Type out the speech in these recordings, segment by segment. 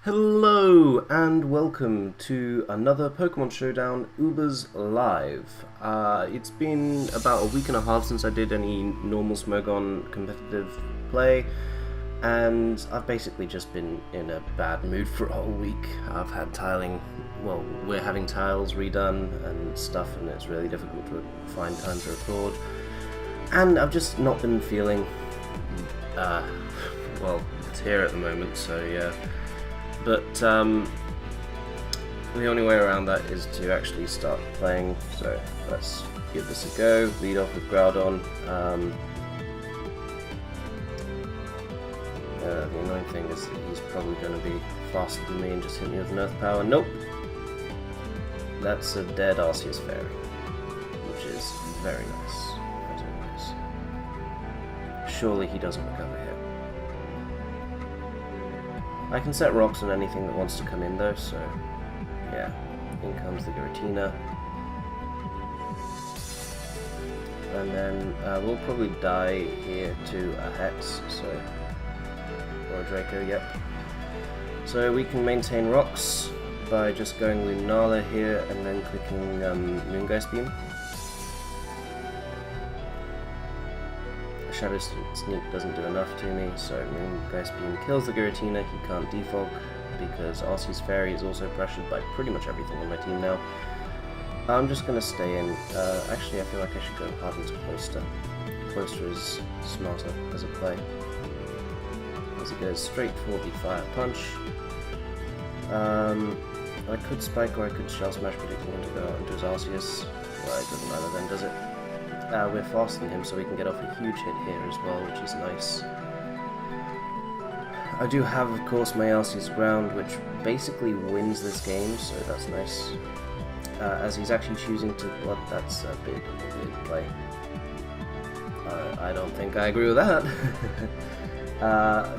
Hello and welcome to another Pokemon Showdown Ubers Live. It's been about a week and a half since I did any normal Smogon competitive play, and I've basically just been in a bad mood for a whole week. I've had we're having tiles redone and stuff, and it's really difficult to find time to record. And I've just not been feeling, it's here at the moment, so yeah. But the only way around that is to actually start playing, so let's give this a go. Lead off with Groudon. The annoying thing is that he's probably going to be faster than me and just hit me with an Earth Power. Nope! That's a dead Arceus Fairy, which is very nice, as always. Surely he doesn't recover here. I can set rocks on anything that wants to come in though, so yeah. In comes the Giratina. And then we'll probably die here to a Hex, or a Draco, yep. So we can maintain rocks by just going Lunala here and then clicking Moongeist Beam. Shadow Sneak doesn't do enough to me, so Moongeist Beam kills the Giratina. He can't defog because Arceus Fairy is also pressured by pretty much everything on my team now. I'm just going to stay in. Actually, I feel like I should go hard into Cloyster. Cloyster is smarter as a play, as he goes straight for the Fire Punch. I could Spike or I could Shell Smash, but he's going to go out into his Arceus. Well, it doesn't matter then, does it? We're faster than him, so we can get off a huge hit here as well, which is nice. I do have, of course, my Arceus Ground, which basically wins this game, so that's nice. As he's actually choosing to blood, that's a big play. I don't think I agree with that.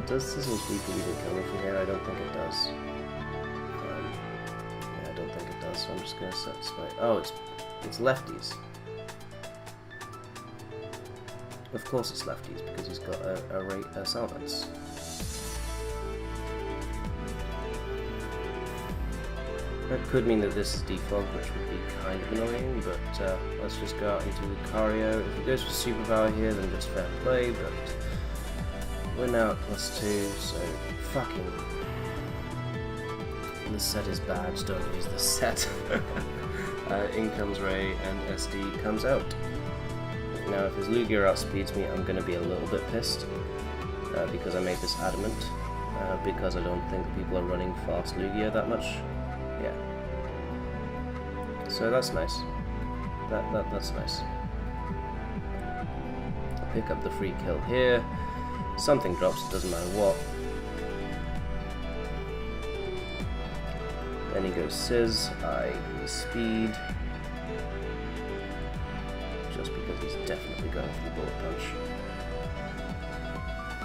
Does Sizzle Speaker even kill me from here? I don't think it does. Yeah, I don't think it does, so I'm just going to set Spike. Oh, it's lefties. Of course it's lefties, because he's got a Salvance. That could mean that this is defog, which would be kind of annoying, but let's just go out into Lucario. If he goes for Superpower here, then just fair play, but we're now at +2, so fucking... The set is bad, don't use the set. In comes Ray, and SD comes out. Now if his Lugia outspeeds me, I'm going to be a little bit pissed, because I made this adamant, because I don't think people are running fast Lugia that much. Yeah. So that's nice. That's nice. Pick up the free kill here. Something drops, it doesn't matter what. Then he goes Sizz, I speed. Just because he's definitely going for the Bullet Punch.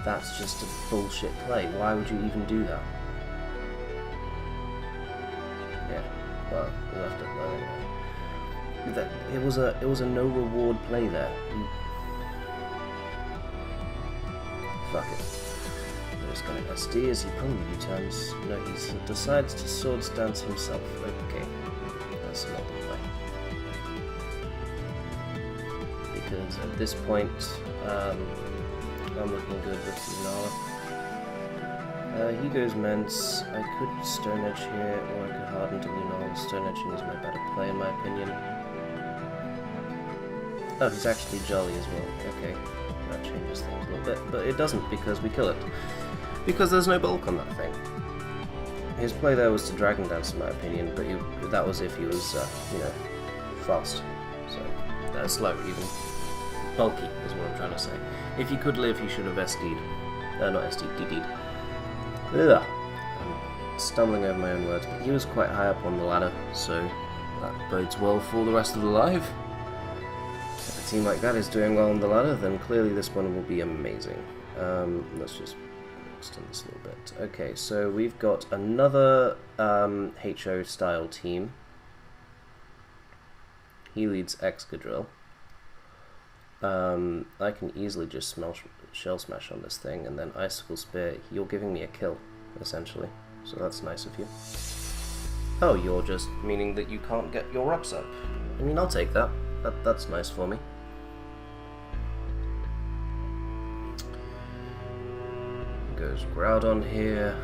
That's just a bullshit play. Why would you even do that? Yeah, well, we left it low anyway. It was a no reward play there. Fuck it. I'm just gonna SD as he probably U-turns. No, he decides to Swords Dance himself. Okay, that's not the play. Because at this point, I'm looking good with Lunala. He goes Mence. I could Stone Edge here, or I could harden to Lunala. Stone Edging is my better play in my opinion. Oh, he's actually Jolly as well. Okay, that changes things a little bit, but it doesn't because we kill it. Because there's no bulk on that thing. His play there was to Dragon Dance in my opinion, but that was if he was, fast. So, slow even. Bulky is what I'm trying to say. If he could live, he should have SD'd. Not SD'd, DD'd. Ugh. I'm stumbling over my own words, but he was quite high up on the ladder, so that bodes well for the rest of the live. If a team like that is doing well on the ladder, then clearly this one will be amazing. Let's just extend this a little bit. Okay, so we've got another HO style team. He leads Excadrill. I can easily just Shell Smash on this thing, and then Icicle Spear. You're giving me a kill, essentially. so that's nice of you. Oh, you're just meaning that you can't get your rocks up. I mean, I'll take that. That's nice for me. Goes Groudon here.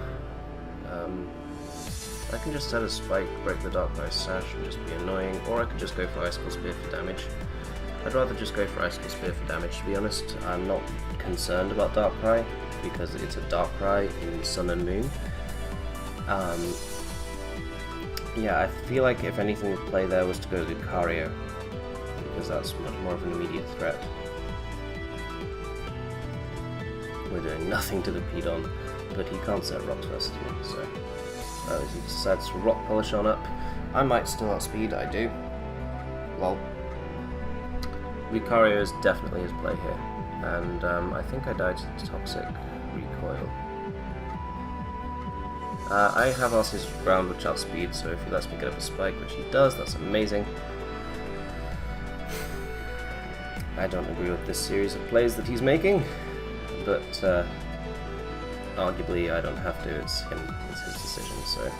I can just set a spike, break the Darkrai Sash and just be annoying, or I could just go for Icicle Spear for damage. I'd rather just go for Icicle Spear for damage, to be honest. I'm not concerned about Darkrai, because it's a Darkrai in Sun and Moon. Yeah, I feel like if anything the play there was to go to Lucario, because that's much more of an immediate threat. We're doing nothing to the Pedon, but he can't set Rock First to me, so... he decides to Rock Polish on up. I might still outspeed, I do. Lol. Lucario is definitely his play here, and I think I died to the Toxic Recoil. I have Arceus Ground which outspeed, so if he lets me get up a spike, which he does, that's amazing. I don't agree with this series of plays that he's making, but arguably I don't have to, it's his decision, so...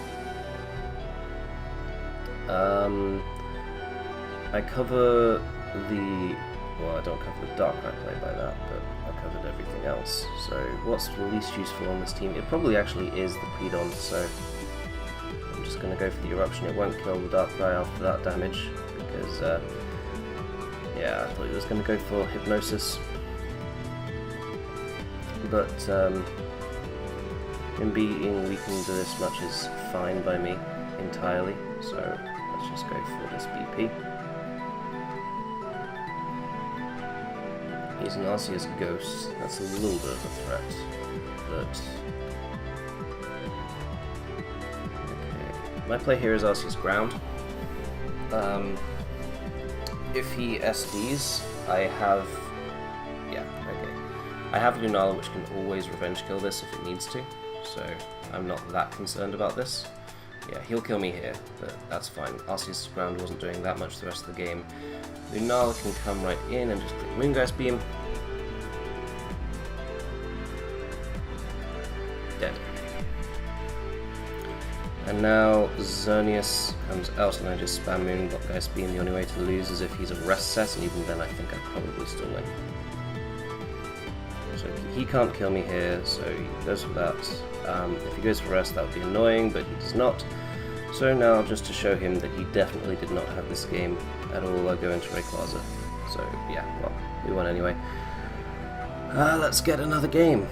I cover the... well, I don't cover the Darkrai play by that, but I covered everything else. So what's the least useful on this team? It probably actually is the Pedon, so I'm just going to go for the Eruption. It won't kill the Darkrai after that damage, because, yeah, I thought he was going to go for Hypnosis. But, him being weakened to this much is fine by me, entirely, so let's just go for this BP. He's an Arceus Ghost, that's a little bit of a threat, but... okay. My play here is Arceus Ground. If he SDs, I have... yeah, okay. I have Lunala, which can always revenge kill this if it needs to, so I'm not that concerned about this. Yeah, he'll kill me here, but that's fine. Arceus Ground wasn't doing that much the rest of the game. Lunala can come right in and just click Moongeist Beam. Dead. And now Xerneas comes out and I just spam Moongeist Beam. The only way to lose is if he's a rest set, and even then I think I'd probably still win. So he can't kill me here, so he goes for that. If he goes for rest, that would be annoying, but he does not. So now, just to show him that he definitely did not have this game at all, I go into Rayquaza. So yeah, well, we won anyway. Let's get another game.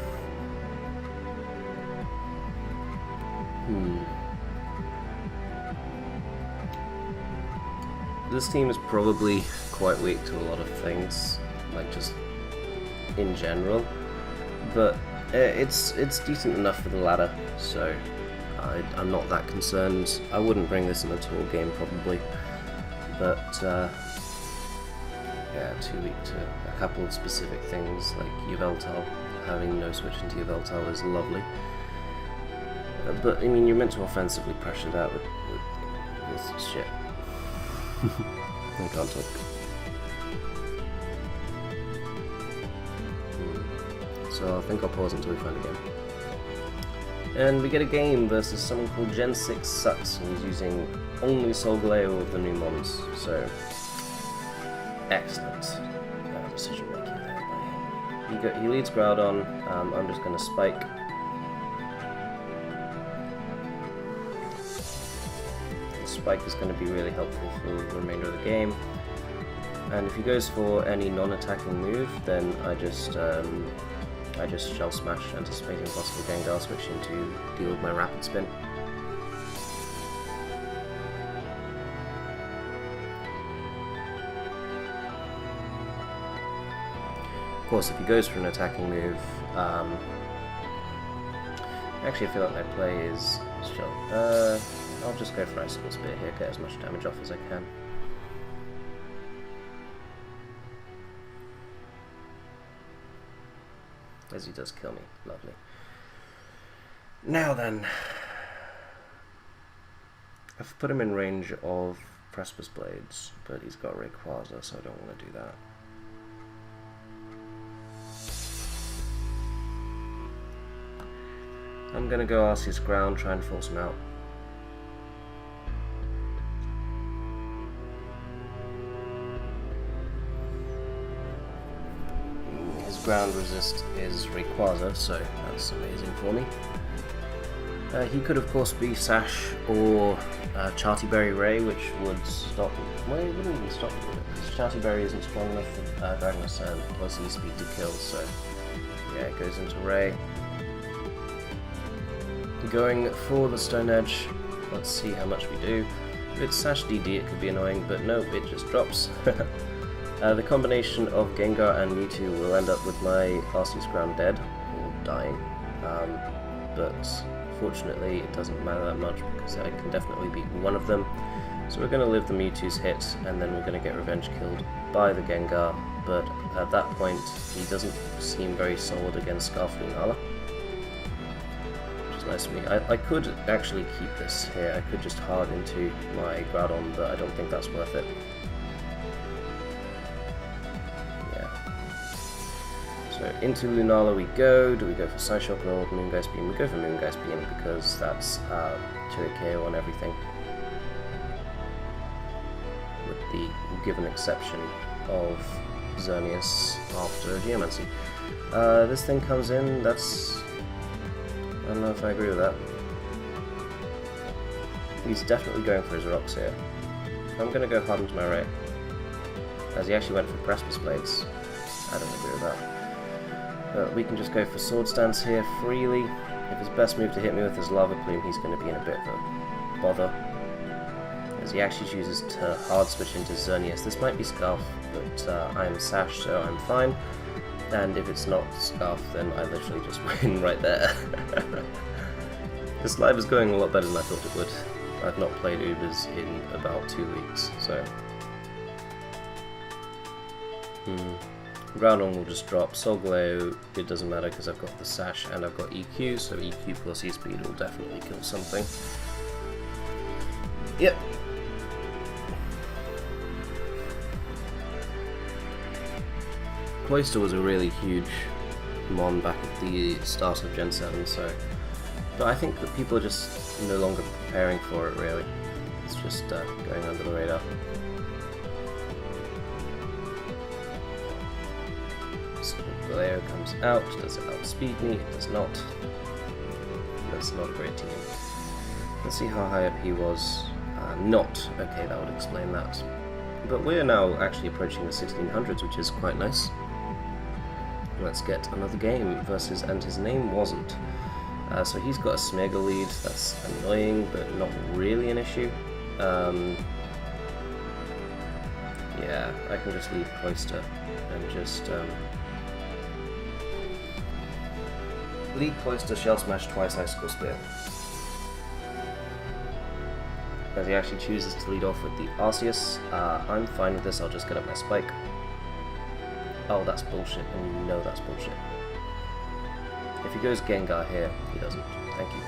This team is probably quite weak to a lot of things, like just in general, but it's decent enough for the ladder, so I'm not that concerned. I wouldn't bring this in a tour game probably, but yeah, too weak to a couple of specific things like Yveltal. Having no switch into Yveltal is lovely, but I mean, you're meant to offensively pressure that with this shit. I can't talk. So I think I'll pause until we find a game. And we get a game versus someone called Gen 6 Sucks, and he's using only Solgaleo of the new mons, so excellent decision making there by him. He leads Groudon. I'm just going to spike. Spike is going to be really helpful for the remainder of the game, and if he goes for any non-attacking move, then I just Shell Smash, anticipating possible Gengar switching to deal with my Rapid Spin. Of course, if he goes for an attacking move, actually I feel like my play is Shell. I'll just go for Icicle Spear here, get as much damage off as I can. As he does kill me. Lovely. Now then, I've put him in range of Precipice Blades, but he's got Rayquaza, so I don't want to do that. I'm gonna go Arceus ground, try and force him out. His ground resist is Rayquaza, so that's amazing for me. He could of course be Sash or Charty Ray, which would stop him. Well, it wouldn't even stop him, because Charty isn't strong enough for Dragon's plus E-Speed to kill, so yeah, it goes into Ray. Going for the Stone Edge, let's see how much we do. If it's Sash DD it could be annoying, but no, it just drops. The combination of Gengar and Mewtwo will end up with my Arceus ground dead, or dying, but fortunately it doesn't matter that much because I can definitely beat one of them. So we're going to live the Mewtwo's hit, and then we're going to get revenge killed by the Gengar, but at that point he doesn't seem very solid against Scarf-Lunala, which is nice for me. I could actually keep this here, I could just hard into my Groudon, but I don't think that's worth it. So into Lunala we go. Do we go for Psyshock or Moongeist Beam? We go for Moongeist Beam because that's 2-hit KO on everything. With the given exception of Xerneas after Geomancy. This thing comes in, that's... I don't know if I agree with that. He's definitely going for his rocks here. I'm going to go hard into my Ray. As he actually went for Precipice Blades. I don't agree with that. But we can just go for Sword Stance here freely. If his best move to hit me with is Lava Plume, he's going to be in a bit of a bother. As he actually chooses to hard switch into Xerneas. This might be Scarf, but I'm Sash, so I'm fine. And if it's not Scarf, then I literally just win right there. This live is going a lot better than I thought it would. I've not played Ubers in about 2 weeks, so... Groudon will just drop. Solgaleo, it doesn't matter because I've got the Sash and I've got EQ, so EQ plus E-Speed will definitely kill something. Yep. Cloyster was a really huge mon back at the start of Gen 7, so... But I think that people are just no longer preparing for it, really. It's just going under the radar. Solgaleo comes out. Does it outspeed me? It does not. That's not a great team. Let's see how high up he was. Not. Okay, that would explain that. But we're now actually approaching the 1600s, which is quite nice. Let's get another game versus, and his name wasn't. So he's got a Smeargle lead. That's annoying, but not really an issue. Yeah, I can just leave Cloyster and just lead Cloyster, Shell Smash twice, Icicle Spear. As he actually chooses to lead off with the Arceus. I'm fine with this, I'll just get up my Spike. Oh, that's bullshit, and you know that's bullshit. If he goes Gengar here, he doesn't. Thank you.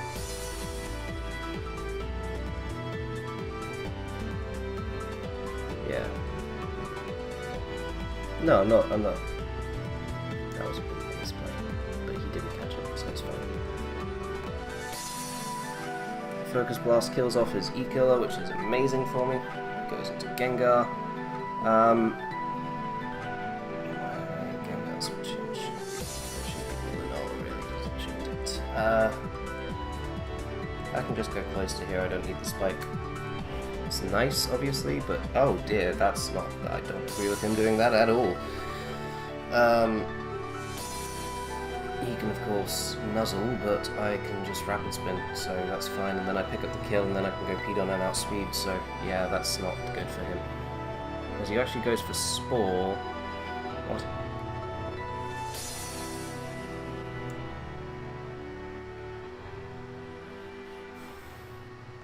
Yeah. No, I'm not. That was a big misplay, but he didn't catch it, so it's fine. Focus Blast kills off his E-Killer, which is amazing for me. Goes into Gengar. Gengar's switching. I can just go Cloyster here, I don't need the Spike. It's nice, obviously, but oh dear, that's not... I don't agree with him doing that at all. He can, of course, Nuzzle, but I can just Rapid Spin, so that's fine, and then I pick up the kill, and then I can go Pedon and outspeed, so yeah, that's not good for him. As he actually goes for Spore... What?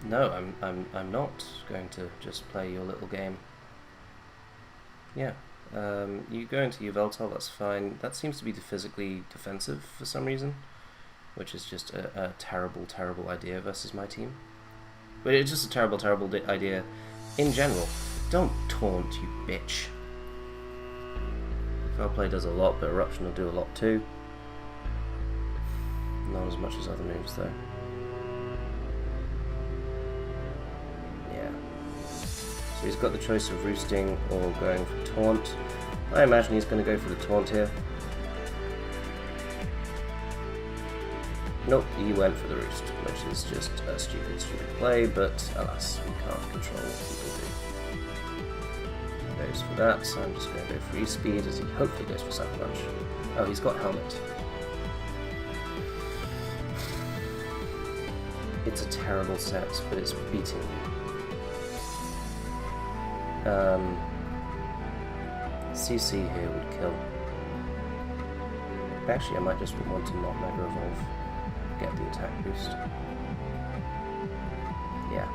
No, I'm not going to just play your little game. Yeah, you go into Yveltal, that's fine. That seems to be physically defensive for some reason, which is just a terrible, terrible idea versus my team. But it's just a terrible, terrible idea in general. Don't taunt, you bitch. Foul Play does a lot, but Eruption will do a lot too. Not as much as other moves, though. Yeah. So he's got the choice of roosting or going for taunt. I imagine he's going to go for the taunt here. Nope, he went for the roost, which is just a stupid play, but alas, we can't control what people do. Goes for that, so I'm just going to go for E-speed as he hopefully goes for Sucker Punch. Oh, he's got helmet. It's a terrible set, but it's beating me. CC here would kill. Actually, I might just want to not Mega Evolve. Get the attack boost. Yeah.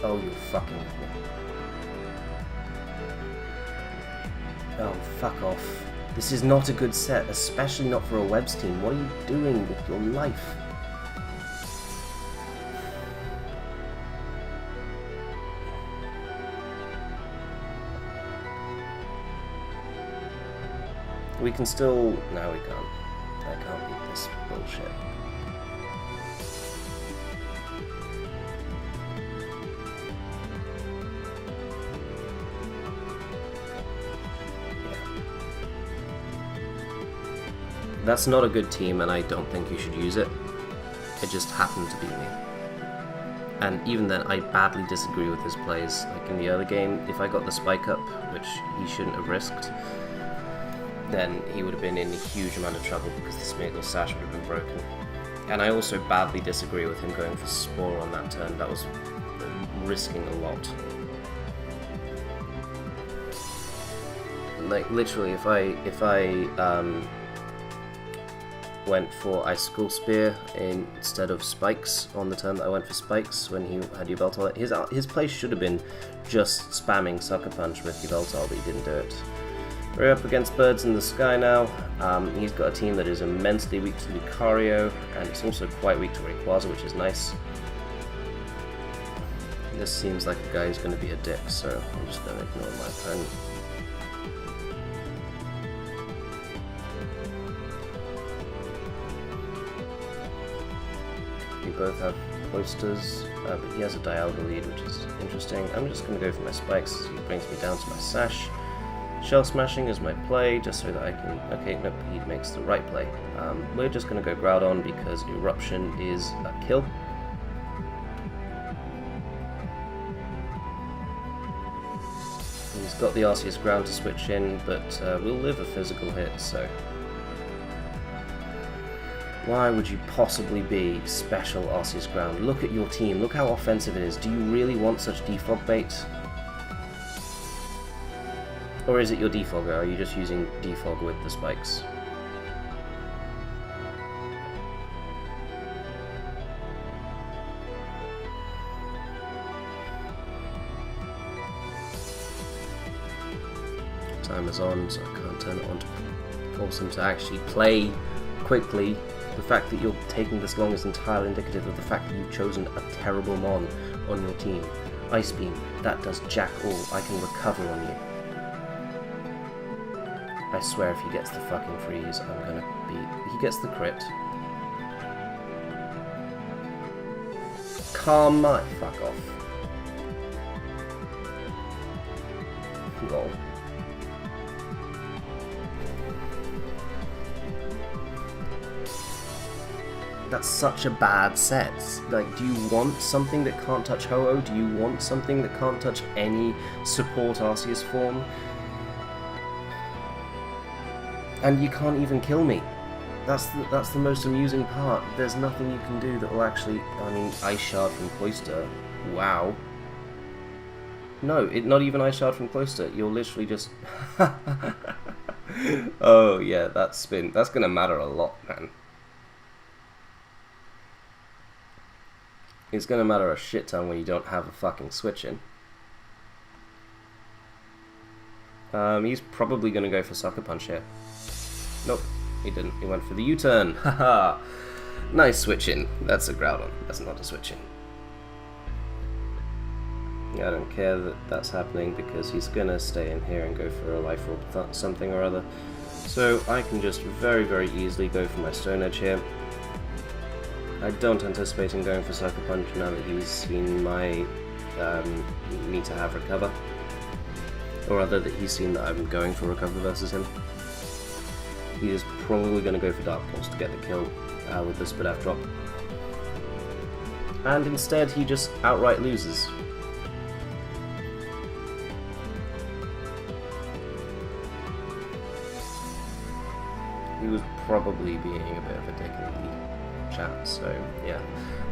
Oh, you're fucking with me. Oh, fuck off. This is not a good set, especially not for a Webs team. What are you doing with your life? We can still... No, we can't. I can't beat this bullshit. Yeah. That's not a good team, and I don't think you should use it. It just happened to beat me. And even then, I badly disagree with his plays. Like in the other game, if I got the spike up, which he shouldn't have risked, then he would have been in a huge amount of trouble because the Smeagol Sash would have been broken. And I also badly disagree with him going for Spore on that turn. That was risking a lot. Like literally, if I went for Icicle Spear instead of Spikes on the turn that I went for Spikes when he had Yveltal, his play should have been just spamming Sucker Punch with Yveltal, but he didn't do it. We're up against Birds in the Sky now. He's got a team that is immensely weak to Lucario, and it's also quite weak to Rayquaza, which is nice. This seems like a guy who's going to be a dick, so I'm just going to ignore my opponent. We both have Cloysters, but he has a Dialga lead, which is interesting. I'm just going to go for my Spikes, so he brings me down to my Sash. Shell Smashing is my play, just so that I can... Okay, nope, he makes the right play. We're just going to go Groudon because Eruption is a kill. He's got the Arceus Ground to switch in, but we'll live a physical hit, so... Why would you possibly be special Arceus Ground? Look at your team, look how offensive it is. Do you really want such defog bait? Or is it your defogger? Are you just using defog with the spikes? Time is on, so I can't turn it on to force him to actually play quickly. The fact that you're taking this long is entirely indicative of the fact that you've chosen a terrible mon on your team. Ice Beam, that does jack all. I can recover on you. I swear if he gets the fucking freeze, I'm gonna be... He gets the crit. Calm my... Fuck off. Lol. That's such a bad set. Like, do you want something that can't touch Ho-Oh? Do you want something that can't touch any support Arceus form? And you can't even kill me. That's the most amusing part. There's nothing you can do that will actually... I mean, Ice Shard from Cloyster. Wow. No, not even Ice Shard from Cloyster. You're literally just... Oh, yeah, that spin. That's going to matter a lot, man. It's going to matter a shit ton when you don't have a fucking switch in. He's probably going to go for Sucker Punch here. Nope, he didn't. He went for the U-turn. Haha. Nice switch in. That's a Groudon. That's not a switch in. Yeah, I don't care that that's happening because he's gonna stay in here and go for a Life Orb something or other. So I can just very, very easily go for my Stone Edge here. I don't anticipate him going for Sucker Punch now that he's seen my me to have Recover. Or rather that he's seen that I'm going for Recover versus him. He is probably going to go for Dark Pulse to get the kill with the Spidaf drop. And instead he just outright loses. He was probably being a bit of a dick in the chat, so yeah.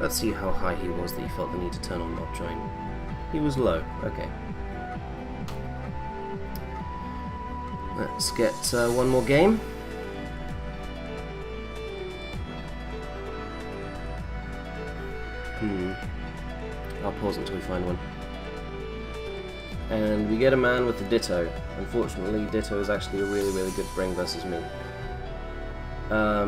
Let's see how high he was that he felt the need to turn on Mob Join. He was low, okay. Let's get one more game. I'll pause until we find one. And we get a man with the Ditto. Unfortunately, Ditto is actually a really, really good bring versus me.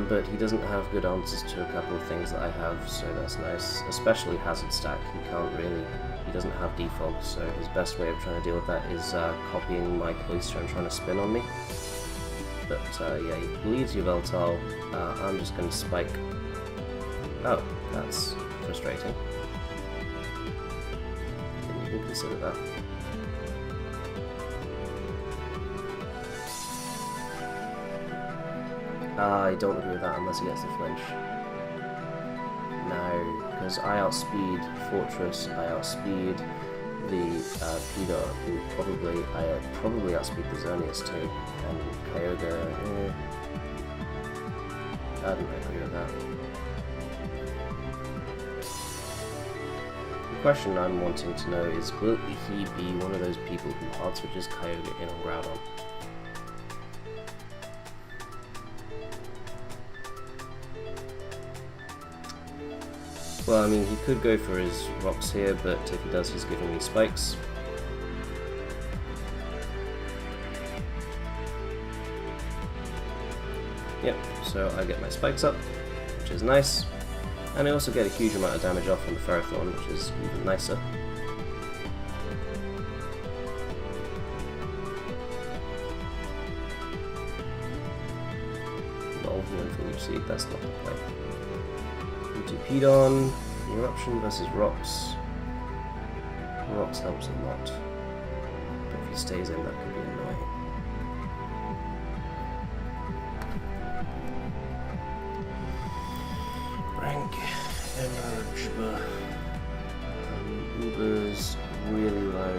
But he doesn't have good answers to a couple of things that I have, so that's nice. Especially Hazard Stack, he doesn't have defog, so his best way of trying to deal with that is copying my Cloyster and trying to spin on me. But yeah, he bleeds Yveltal. I'm just going to spike. Oh, that's frustrating. Didn't even consider that. I don't agree with that unless he gets the flinch. No, because I outspeed Fortress, I outspeed the Pedar, who I probably outspeed the Xerneas too, and Kyogre, I don't agree with that. The question I'm wanting to know is, will he be one of those people who hard switches Kyogre in on Groudon? Well, I mean, he could go for his rocks here, but if he does, he's giving me spikes. Yep, so I get my spikes up, which is nice. And I also get a huge amount of damage off on the Ferrothorn, which is even nicer. Evolvement for each seed, that's not the play. Into Pedon, Eruption versus Rocks. Rocks helps a lot, but if he stays in, that could be annoying. Rank Emerge. Uber's really low.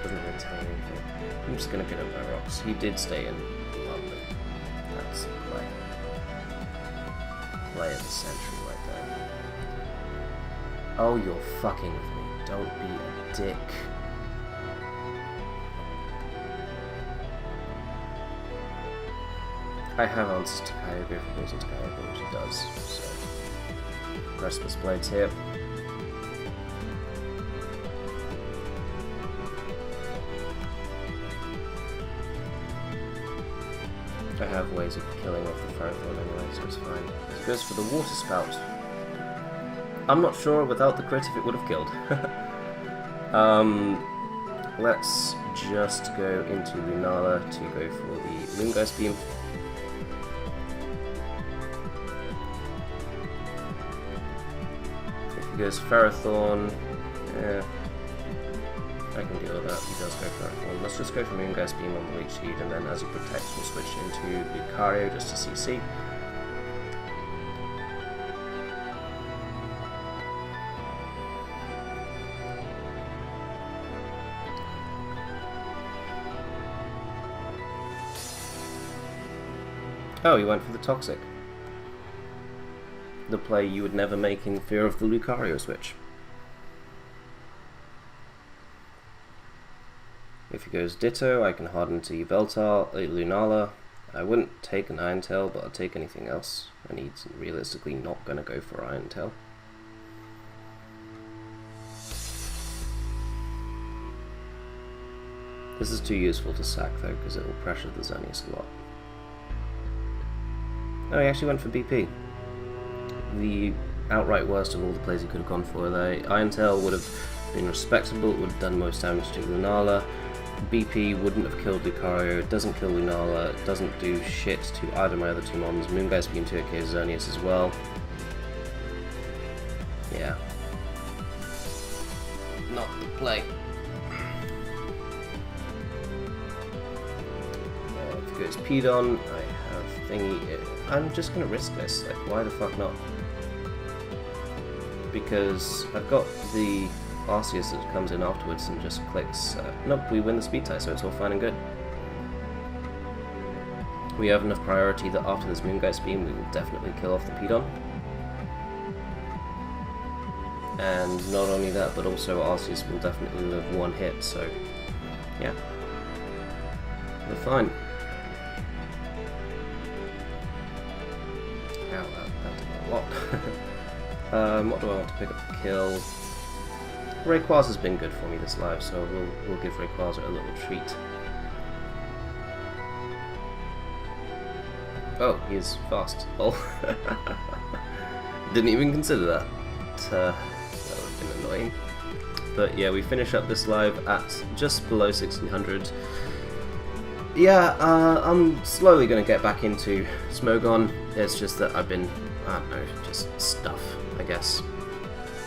Doesn't really tell me anything. I'm just gonna get up my Rocks. He did stay in London. That's play. Play of the century right there. Oh, you're fucking with me. Don't be a dick. I have answers to Kyogre if he goes into Kyogre, which he does, so... Precipice Blades here. I have ways of killing off the Ferrothorn anyway, so it's fine. It goes for the Water Spout. I'm not sure without the crit if it would have killed. Let's just go into Lunala to go for the Moongeist Beam. If he goes Ferrothorn, yeah, I can deal with that. He does go Ferrothorn. Let's just go for Moongeist Beam on the Leech Seed, and then as he protects, we'll switch into Lucario just to CC. Oh, he went for the Toxic. The play you would never make in fear of the Lucario switch. If he goes Ditto, I can harden to Yveltal, Lunala. I wouldn't take an Iron Tail, but I'll take anything else. And he's realistically not going to go for Iron Tail. This is too useful to sack though, because it will pressure the Xerneas a lot. Oh, he actually went for BP. The outright worst of all the plays he could have gone for. The Iron Tail would have been respectable, it would have done most damage to Lunala. BP wouldn't have killed Lucario, it doesn't kill Lunala, it doesn't do shit to either of my other two mons. Moonguy's being 2k Xerneas as well. Yeah. Not the play. If it goes Pedon, I have thingy. I'm just gonna risk this. Like, why the fuck not? Because I've got the Arceus that comes in afterwards and just clicks. Nope, we win the speed tie, so it's all fine and good. We have enough priority that after this Moonguy's beam, we will definitely kill off the Pedon. And not only that, but also Arceus will definitely live one hit, so yeah. We're fine. Ow, that did a lot. What do I want to pick up the kill? Rayquaza's been good for me this live, so we'll give Rayquaza a little treat. Oh, he's fast. Oh. Didn't even consider that. That would have been annoying. But yeah, we finish up this live at just below 1600. Yeah, I'm slowly going to get back into Smogon. It's just that I've been, I don't know, just stuff, I guess.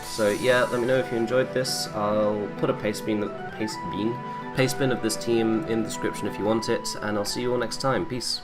So yeah, let me know if you enjoyed this. I'll put a paste bin of this team in the description if you want it, and I'll see you all next time. Peace.